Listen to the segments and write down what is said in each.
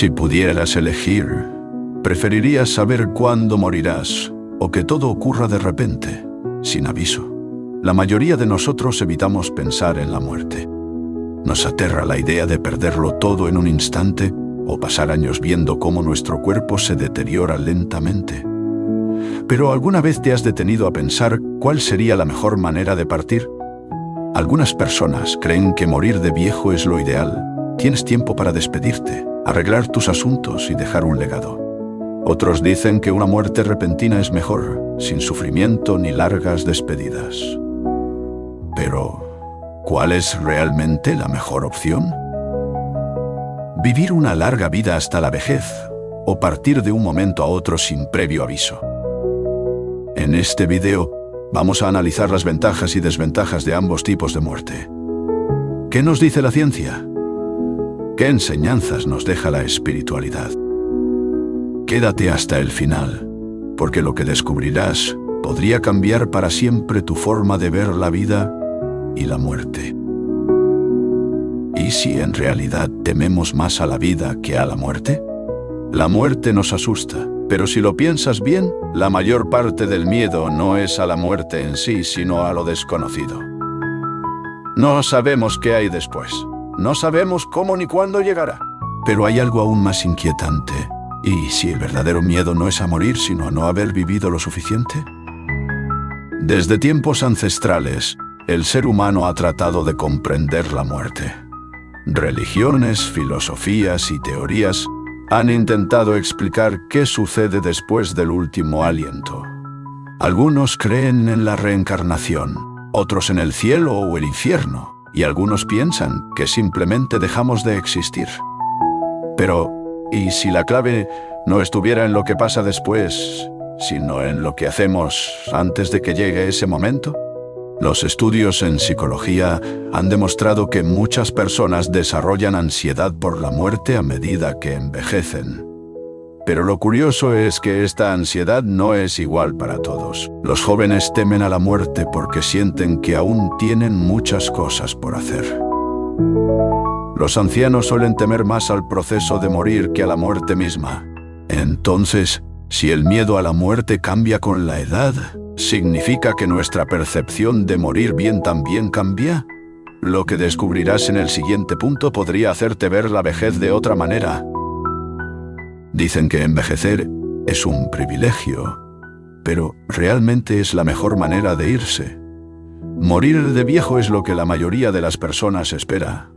Si pudieras elegir, ¿preferirías saber cuándo morirás o que todo ocurra de repente, sin aviso? La mayoría de nosotros evitamos pensar en la muerte. Nos aterra la idea de perderlo todo en un instante o pasar años viendo cómo nuestro cuerpo se deteriora lentamente. ¿Pero alguna vez te has detenido a pensar cuál sería la mejor manera de partir? Algunas personas creen que morir de viejo es lo ideal. Tienes tiempo para despedirte, arreglar tus asuntos y dejar un legado. Otros dicen que una muerte repentina es mejor, sin sufrimiento ni largas despedidas. Pero, ¿cuál es realmente la mejor opción? ¿Vivir una larga vida hasta la vejez o partir de un momento a otro sin previo aviso? En este video, vamos a analizar las ventajas y desventajas de ambos tipos de muerte. ¿Qué nos dice la ciencia? ¿Qué enseñanzas nos deja la espiritualidad? Quédate hasta el final, porque lo que descubrirás podría cambiar para siempre tu forma de ver la vida y la muerte. ¿Y si en realidad tememos más a la vida que a la muerte? La muerte nos asusta, pero si lo piensas bien, la mayor parte del miedo no es a la muerte en sí, sino a lo desconocido. No sabemos qué hay después. No sabemos cómo ni cuándo llegará. Pero hay algo aún más inquietante. ¿Y si el verdadero miedo no es a morir, sino a no haber vivido lo suficiente? Desde tiempos ancestrales, el ser humano ha tratado de comprender la muerte. Religiones, filosofías y teorías han intentado explicar qué sucede después del último aliento. Algunos creen en la reencarnación, otros en el cielo o el infierno, y algunos piensan que simplemente dejamos de existir. Pero, ¿y si la clave no estuviera en lo que pasa después, sino en lo que hacemos antes de que llegue ese momento? Los estudios en psicología han demostrado que muchas personas desarrollan ansiedad por la muerte a medida que envejecen. Pero lo curioso es que esta ansiedad no es igual para todos. Los jóvenes temen a la muerte porque sienten que aún tienen muchas cosas por hacer. Los ancianos suelen temer más al proceso de morir que a la muerte misma. Entonces, si el miedo a la muerte cambia con la edad, ¿significa que nuestra percepción de morir bien también cambia? Lo que descubrirás en el siguiente punto podría hacerte ver la vejez de otra manera. Dicen que envejecer es un privilegio, pero realmente es la mejor manera de irse. Morir de viejo es lo que la mayoría de las personas espera.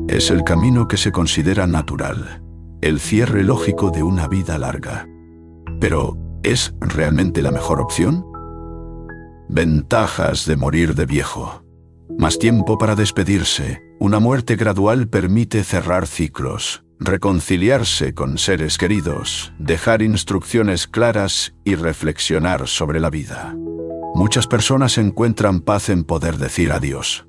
Es el camino que se considera natural, el cierre lógico de una vida larga. Pero, ¿es realmente la mejor opción? Ventajas de morir de viejo. Más tiempo para despedirse. Una muerte gradual permite cerrar ciclos, reconciliarse con seres queridos, dejar instrucciones claras y reflexionar sobre la vida. Muchas personas encuentran paz en poder decir adiós.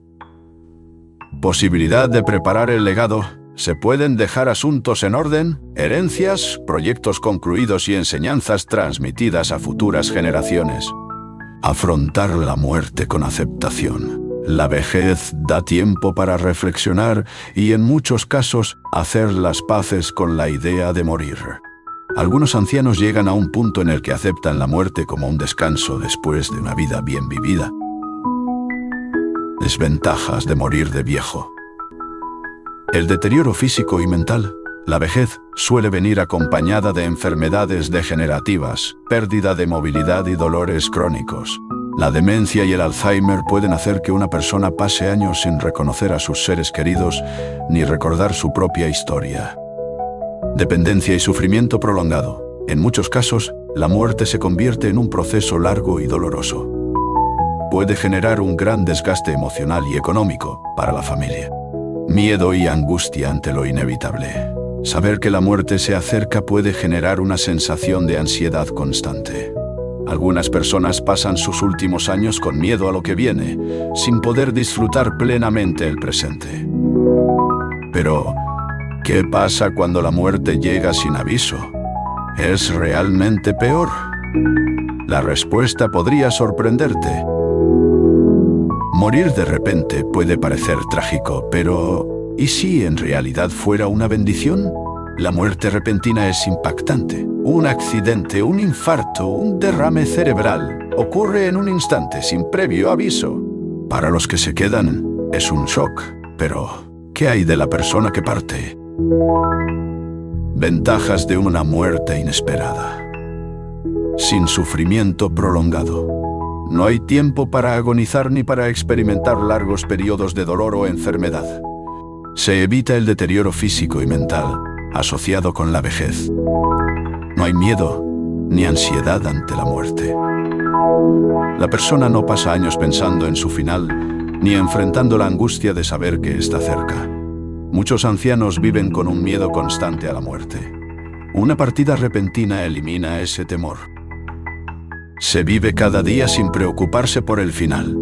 Posibilidad de preparar el legado. Se pueden dejar asuntos en orden, herencias, proyectos concluidos y enseñanzas transmitidas a futuras generaciones. Afrontar la muerte con aceptación. La vejez da tiempo para reflexionar y, en muchos casos, hacer las paces con la idea de morir. Algunos ancianos llegan a un punto en el que aceptan la muerte como un descanso después de una vida bien vivida. Desventajas de morir de viejo. El deterioro físico y mental. La vejez suele venir acompañada de enfermedades degenerativas, pérdida de movilidad y dolores crónicos. La demencia y el Alzheimer pueden hacer que una persona pase años sin reconocer a sus seres queridos ni recordar su propia historia. Dependencia y sufrimiento prolongado. En muchos casos, la muerte se convierte en un proceso largo y doloroso. Puede generar un gran desgaste emocional y económico para la familia. Miedo y angustia ante lo inevitable. Saber que la muerte se acerca puede generar una sensación de ansiedad constante. Algunas personas pasan sus últimos años con miedo a lo que viene, sin poder disfrutar plenamente el presente. Pero, ¿qué pasa cuando la muerte llega sin aviso? ¿Es realmente peor? La respuesta podría sorprenderte. Morir de repente puede parecer trágico, pero ¿y si en realidad fuera una bendición? La muerte repentina es impactante. Un accidente, un infarto, un derrame cerebral ocurre en un instante sin previo aviso. Para los que se quedan, es un shock. Pero, ¿qué hay de la persona que parte? Ventajas de una muerte inesperada. Sin sufrimiento prolongado. No hay tiempo para agonizar ni para experimentar largos periodos de dolor o enfermedad. Se evita el deterioro físico y mental asociado con la vejez. No hay miedo ni ansiedad ante la muerte. La persona no pasa años pensando en su final, ni enfrentando la angustia de saber que está cerca. Muchos ancianos viven con un miedo constante a la muerte. Una partida repentina elimina ese temor. Se vive cada día sin preocuparse por el final.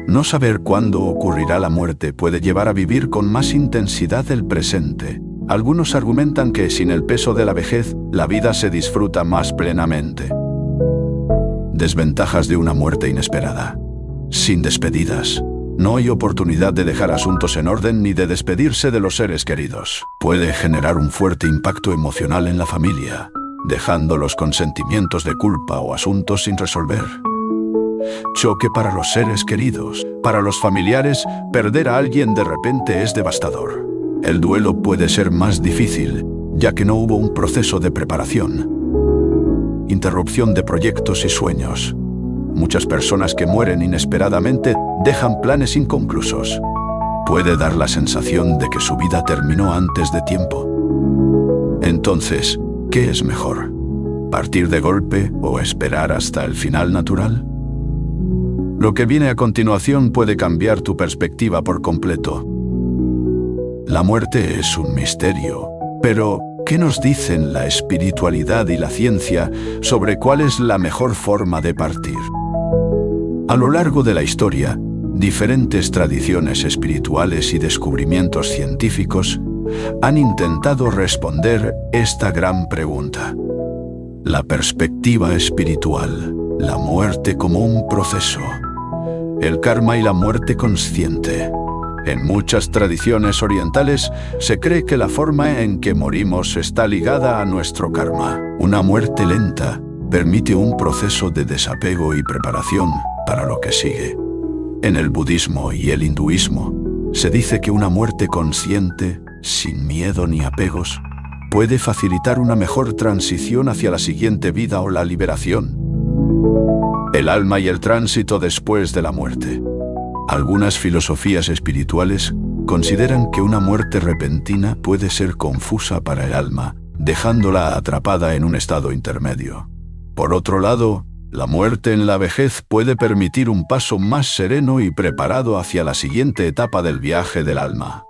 No saber cuándo ocurrirá la muerte puede llevar a vivir con más intensidad el presente. Algunos argumentan que sin el peso de la vejez, la vida se disfruta más plenamente. Desventajas de una muerte inesperada. Sin despedidas. No hay oportunidad de dejar asuntos en orden ni de despedirse de los seres queridos. Puede generar un fuerte impacto emocional en la familia, dejándolos con sentimientos de culpa o asuntos sin resolver. Choque para los seres queridos. Para los familiares, perder a alguien de repente es devastador. El duelo puede ser más difícil, ya que no hubo un proceso de preparación. Interrupción de proyectos y sueños. Muchas personas que mueren inesperadamente dejan planes inconclusos. Puede dar la sensación de que su vida terminó antes de tiempo. Entonces, ¿qué es mejor? ¿Partir de golpe o esperar hasta el final natural? Lo que viene a continuación puede cambiar tu perspectiva por completo. La muerte es un misterio, pero ¿qué nos dicen la espiritualidad y la ciencia sobre cuál es la mejor forma de partir? A lo largo de la historia, diferentes tradiciones espirituales y descubrimientos científicos han intentado responder esta gran pregunta. La perspectiva espiritual, la muerte como un proceso, el karma y la muerte consciente. En muchas tradiciones orientales se cree que la forma en que morimos está ligada a nuestro karma. Una muerte lenta permite un proceso de desapego y preparación para lo que sigue. En el budismo y el hinduismo se dice que una muerte consciente, sin miedo ni apegos, puede facilitar una mejor transición hacia la siguiente vida o la liberación. El alma y el tránsito después de la muerte. Algunas filosofías espirituales consideran que una muerte repentina puede ser confusa para el alma, dejándola atrapada en un estado intermedio. Por otro lado, la muerte en la vejez puede permitir un paso más sereno y preparado hacia la siguiente etapa del viaje del alma.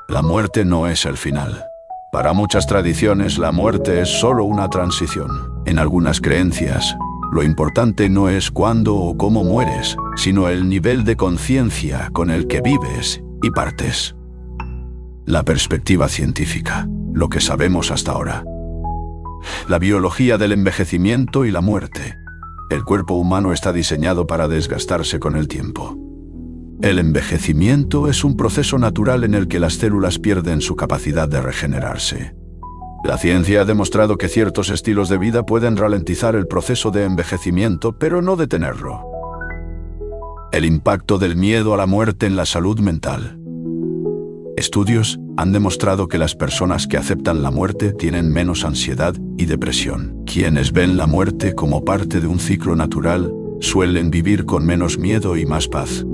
La muerte no es el final. Para muchas tradiciones, la muerte es solo una transición. En algunas creencias, lo importante no es cuándo o cómo mueres, sino el nivel de conciencia con el que vives y partes. La perspectiva científica, lo que sabemos hasta ahora. La biología del envejecimiento y la muerte. El cuerpo humano está diseñado para desgastarse con el tiempo. El envejecimiento es un proceso natural en el que las células pierden su capacidad de regenerarse. La ciencia ha demostrado que ciertos estilos de vida pueden ralentizar el proceso de envejecimiento, pero no detenerlo. El impacto del miedo a la muerte en la salud mental. Estudios han demostrado que las personas que aceptan la muerte tienen menos ansiedad y depresión. Quienes ven la muerte como parte de un ciclo natural suelen vivir con menos miedo y más paz.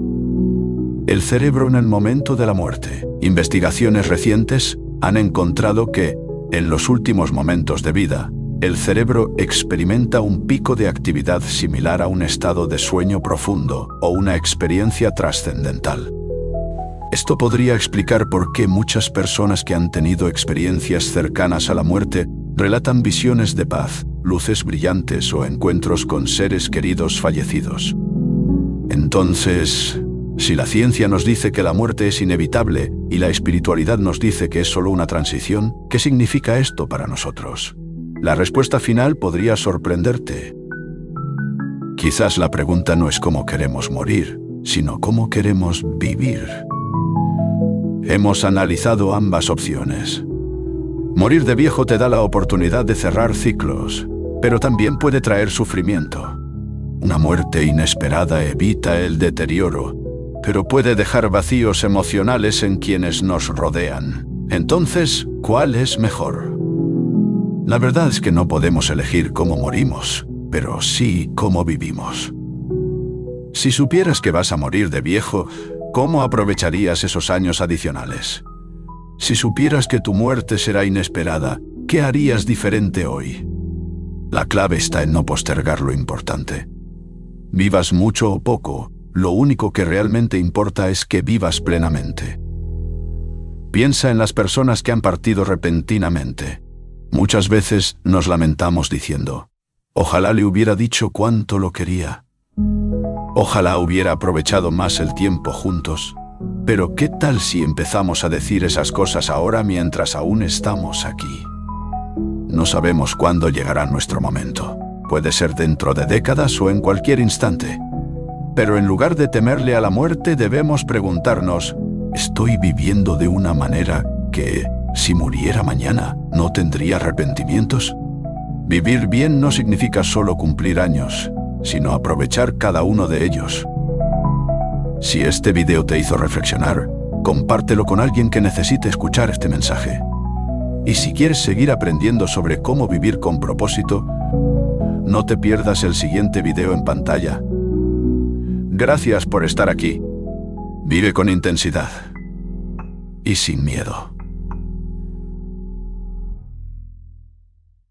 El cerebro en el momento de la muerte. Investigaciones recientes han encontrado que, en los últimos momentos de vida, el cerebro experimenta un pico de actividad similar a un estado de sueño profundo o una experiencia trascendental. Esto podría explicar por qué muchas personas que han tenido experiencias cercanas a la muerte relatan visiones de paz, luces brillantes o encuentros con seres queridos fallecidos. Entonces, si la ciencia nos dice que la muerte es inevitable y la espiritualidad nos dice que es solo una transición, ¿qué significa esto para nosotros? La respuesta final podría sorprenderte. Quizás la pregunta no es cómo queremos morir, sino cómo queremos vivir. Hemos analizado ambas opciones. Morir de viejo te da la oportunidad de cerrar ciclos, pero también puede traer sufrimiento. Una muerte inesperada evita el deterioro, pero puede dejar vacíos emocionales en quienes nos rodean. Entonces, ¿cuál es mejor? La verdad es que no podemos elegir cómo morimos, pero sí cómo vivimos. Si supieras que vas a morir de viejo, ¿cómo aprovecharías esos años adicionales? Si supieras que tu muerte será inesperada, ¿qué harías diferente hoy? La clave está en no postergar lo importante. Vivas mucho o poco, lo único que realmente importa es que vivas plenamente. Piensa en las personas que han partido repentinamente. Muchas veces nos lamentamos diciendo, ojalá le hubiera dicho cuánto lo quería. Ojalá hubiera aprovechado más el tiempo juntos. Pero ¿qué tal si empezamos a decir esas cosas ahora mientras aún estamos aquí? No sabemos cuándo llegará nuestro momento. Puede ser dentro de décadas o en cualquier instante. Pero en lugar de temerle a la muerte, debemos preguntarnos, ¿estoy viviendo de una manera que, si muriera mañana, no tendría arrepentimientos? Vivir bien no significa solo cumplir años, sino aprovechar cada uno de ellos. Si este video te hizo reflexionar, compártelo con alguien que necesite escuchar este mensaje. Y si quieres seguir aprendiendo sobre cómo vivir con propósito, no te pierdas el siguiente video en pantalla. Gracias por estar aquí. Vive con intensidad y sin miedo.